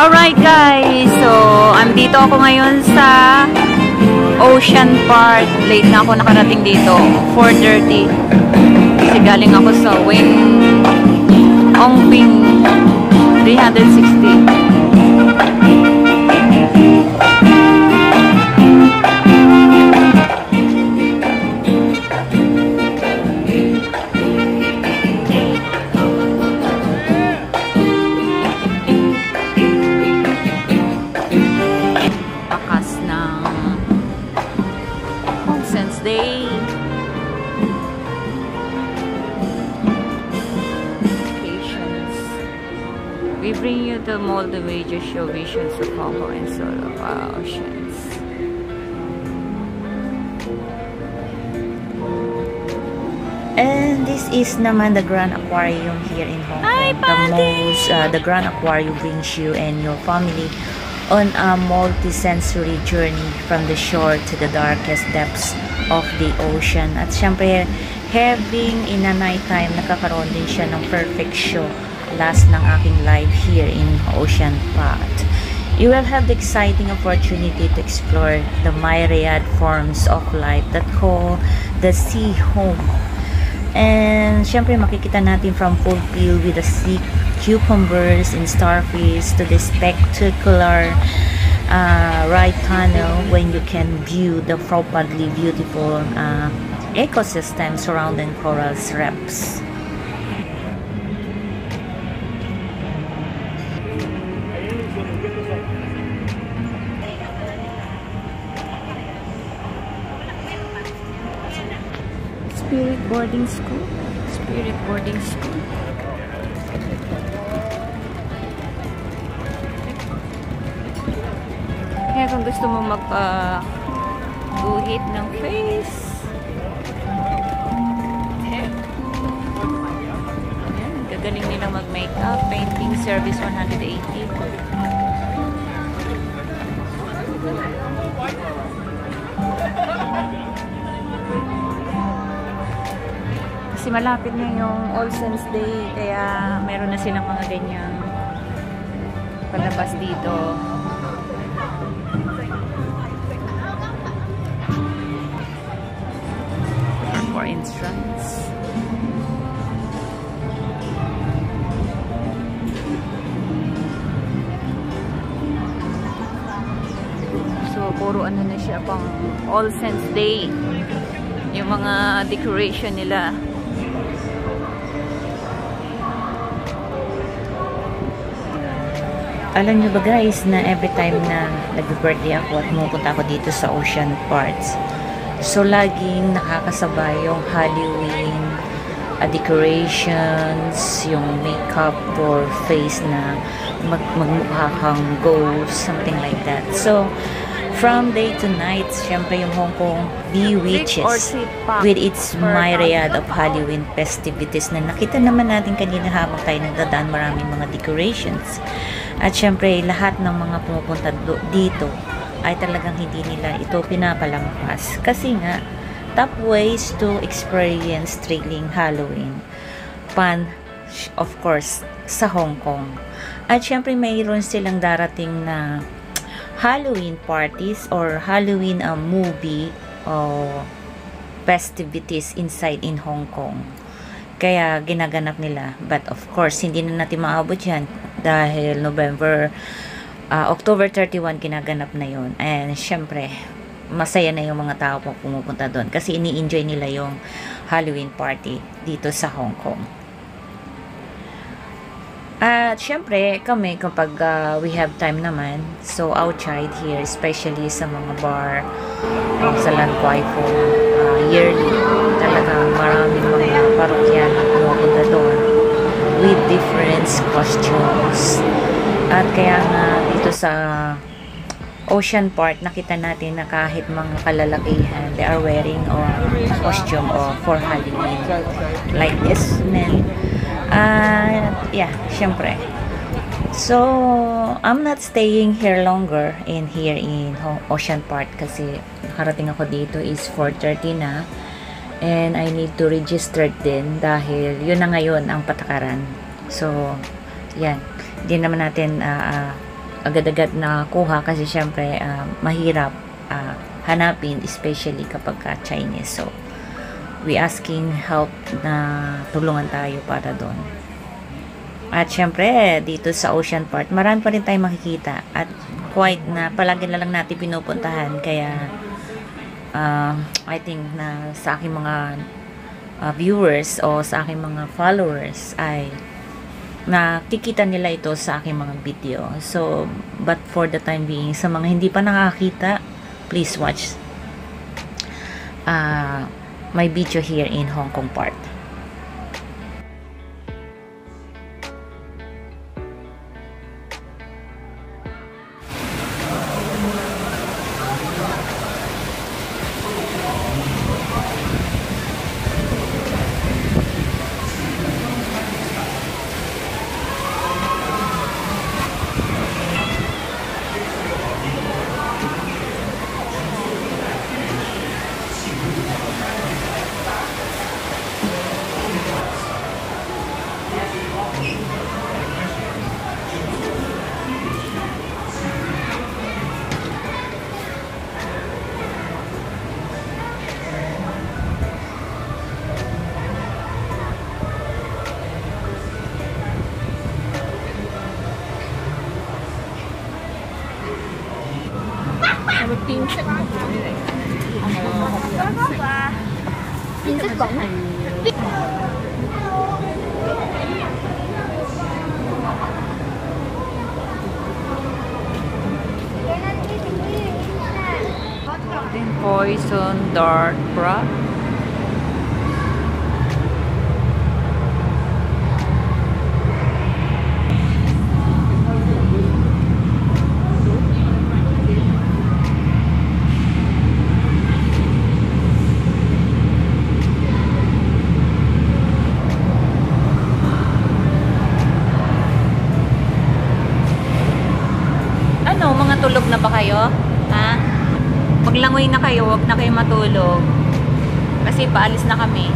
Alright guys, so andito ako ngayon sa Ocean Park. Late na ako nakarating dito, 4:30. Kasi galing ako sa Wing Ongping 360. We bring you the multi-major show visions of Hong Kong and solo oceans. And this is naman the Grand Aquarium here in Hong Kong. The Grand Aquarium brings you and your family on a multi-sensory journey from the shore to the darkest depths of the ocean. At syempre, having in a nighttime, nakakaroon din siya ng perfect show. Last ng aking live here in Ocean Park. You will have the exciting opportunity to explore the myriad forms of life that call the sea home. And syempre makikita natin from full view with the sea cucumbers and starfish to the spectacular right tunnel when you can view the profoundly beautiful ecosystem surrounding coral reefs. Spirit Boarding School. Spirit Boarding School. Kaya kung gusto mo magpa-guhit ng face, ayan, gagaling nilang mag-makeup. Painting service 180. Kasi malapit na yung All Saints Day, kaya meron na silang mga ganyang palabas dito. For instance. So, puro ano na siya, pang All Saints Day. Yung mga decoration nila. Alam nyo ba guys na every time na nag-birthday ako at pumunta ako dito sa Ocean Parks, so laging nakakasabay yung Halloween decorations, yung makeup or face na magmukha kang ghost, something like that. So from day to night, syempre yung Hong Kong bewitches with its myriad of Halloween festivities na nakita naman natin kanina habang tayo nagdadaan, maraming mga decorations. At syempre, lahat ng mga pumupunta dito ay talagang hindi nila ito pinapalampas. Kasi nga, top ways to experience thrilling Halloween fun, of course, sa Hong Kong. At syempre, mayroon silang darating na Halloween parties or Halloween movie o festivities inside in Hong Kong. Kaya ginaganap nila. But of course, hindi na natin maabot yan dahil October 31 ginaganap na yon. And syempre, masaya na yung mga tao pang pumupunta doon kasi ini-enjoy nila yung Halloween party dito sa Hong Kong. At syempre, kami kapag we have time naman, so outside here, especially sa mga bar sa Lan Kwai Fo, yearly, talagang maraming mga parokyan na pumupunta doon with different costumes. At kaya nga dito sa Ocean Park, nakita natin na kahit mga kalalakihan, they are wearing costume for Halloween. Like this men. Yeah, syempre. So, I'm not staying here longer here in Ocean Park kasi nakarating ako dito is 4:30 na. And I need to register din dahil yun na ngayon ang patakaran. So, yan. Hindi naman natin agad-agad na kuha kasi syempre mahirap hanapin, especially kapag Chinese. So we asking help na tulungan tayo para doon. At syempre dito sa Ocean Park marami pa rin tayong makikita at quite na palagi na lang natin pinupuntahan, kaya I think na sa aking mga viewers o sa aking mga followers ay nakikita nila ito sa aking mga video. So but for the time being, sa mga hindi pa nakakita, please watch my video here in Hong Kong Park. Poison dart bra. Ano, mga tulog na ba kayo? Ha? Maglangoy na kayo, huwag na kayo matulog. Kasi paalis na kami.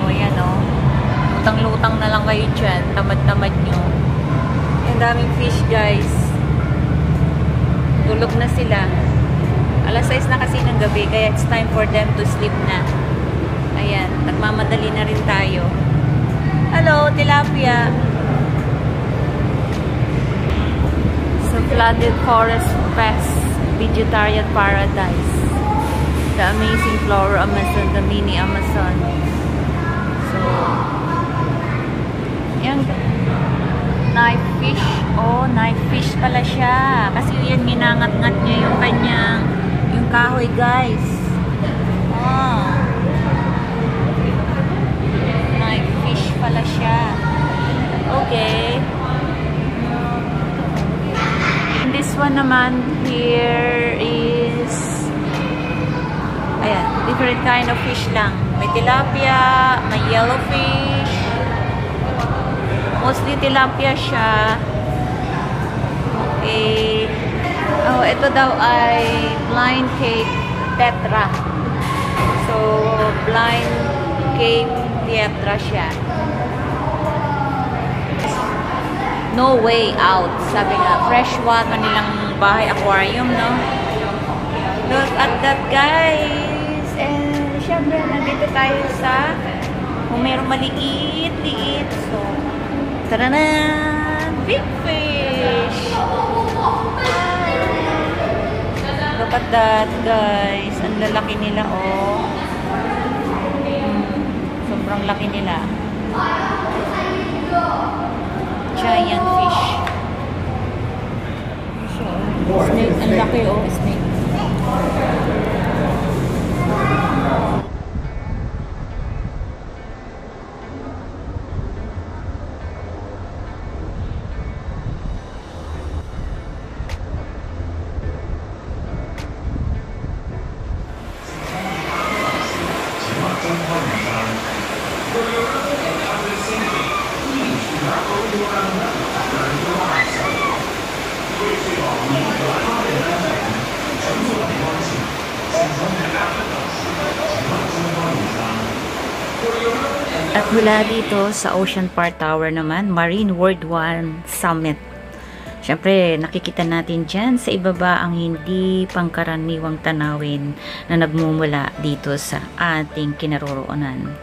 O, yan o. Lutang-lutang na lang kayo dyan. Tamad-tamad nyo. Ang daming fish, guys. Tulog na sila. Alas 6 na kasi ng gabi, kaya it's time for them to sleep na. Ayan, nagmamadali na rin tayo. Hello, tilapia. So, flooded forest pest. Vegetarian paradise, the amazing flora Amazon, the mini Amazon. So, yan, knife fish. Oh, knife fish pala siya. Kasi yan, ginangat-ngat niya yung kanyang, yung kahoy, guys. Oh, knife fish pala siya. Okay. This one naman here is ayan, different kind of fish lang. May tilapia, may yellowfish. Mostly tilapia siya. Okay. Oh, ito daw ay blind cave tetra. So, blind cave tetra siya. No way out. Sabi nga, fresh water nilang bahay aquarium, no? Look at that, guys. And, syempre, nandito tayo sa kung mayroong maliit-liit. So, taranan! Big fish! Look at that, guys. Ang lalaki nila, oh. Sobrang laki nila. Giant fish. Snake. Ang laki, oh. Snake. At mula dito sa Ocean Park Tower naman, Marine World 1 Summit. Syempre, nakikita natin dyan sa ibaba ang hindi pangkaraniwang tanawin na nagmumula dito sa ating kinaroroonan.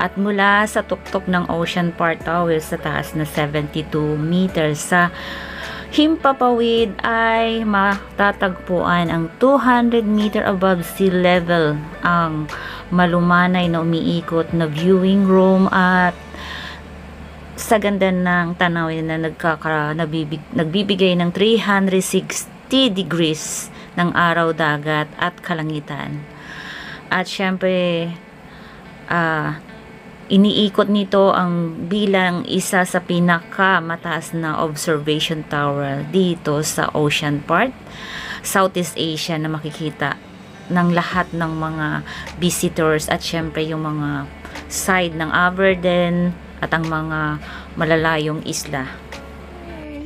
At mula sa tuktok ng Ocean Park Tower sa taas na 72 meters sa himpapawid ay matatagpuan ang 200 meter above sea level ang malumanay na umiikot na viewing room at sa ganda ng tanawin na nagbibigay ng 360 degrees ng araw, dagat at kalangitan. At syempre iniikot nito ang bilang isa sa pinakamataas na observation tower dito sa Ocean Park, Southeast Asia, na makikita ng lahat ng mga visitors at syempre yung mga side ng Aberdeen at ang mga malalayong isla.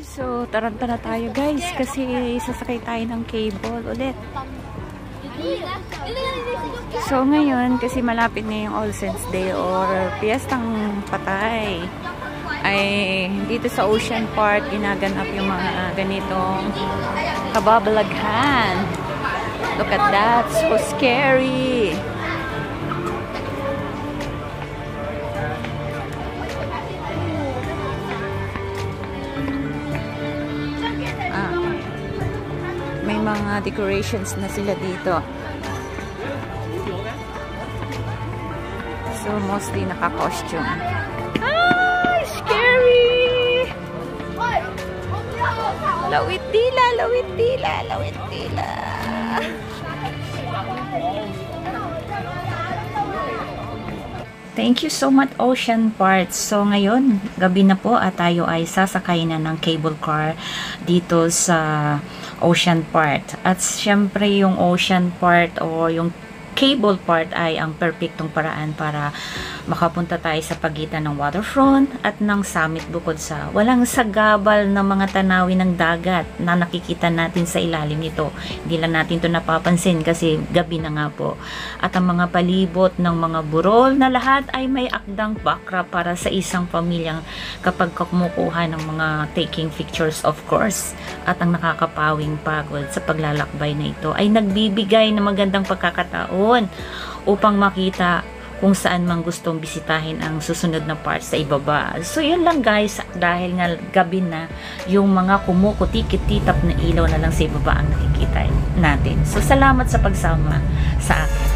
So, taranta na tayo guys kasi sasakay tayo ng cable ulit. So, ngayon kasi malapit na yung All Saints Day or Piyestang Patay, ay dito sa Ocean Park ginaganap yung mga ganitong kababalaghan. Look at that, so scary. May mga decorations na sila dito. So, mostly naka-costume. Ah! Scary! Lawit dila, lawit dila, lawit dila. Thank you so much, Ocean Park. So, ngayon, gabi na po at tayo ay sasakay na ng cable car dito sa Ocean Park. At syempre, yung Ocean Park o yung cable part ay ang perpektong paraan para makapunta tayo sa pagitan ng waterfront at ng summit, bukod sa walang sagabal na mga tanawin ng dagat na nakikita natin sa ilalim nito. Hindi lang natin ito napapansin kasi gabi na nga po. At ang mga palibot ng mga burol na lahat ay may akdang backdrop para sa isang pamilyang kapag kumukuha ng mga taking pictures, of course. At ang nakakapawing pagod sa paglalakbay na ito ay nagbibigay ng magandang pagkakataon upang makita kung saan man gustong bisitahin ang susunod na part sa ibaba. So, yun lang guys, dahil nga gabi na, yung mga kumukutikit-titap na ilaw na lang sa ibaba ang nakikita natin. So, salamat sa pagsama sa akin.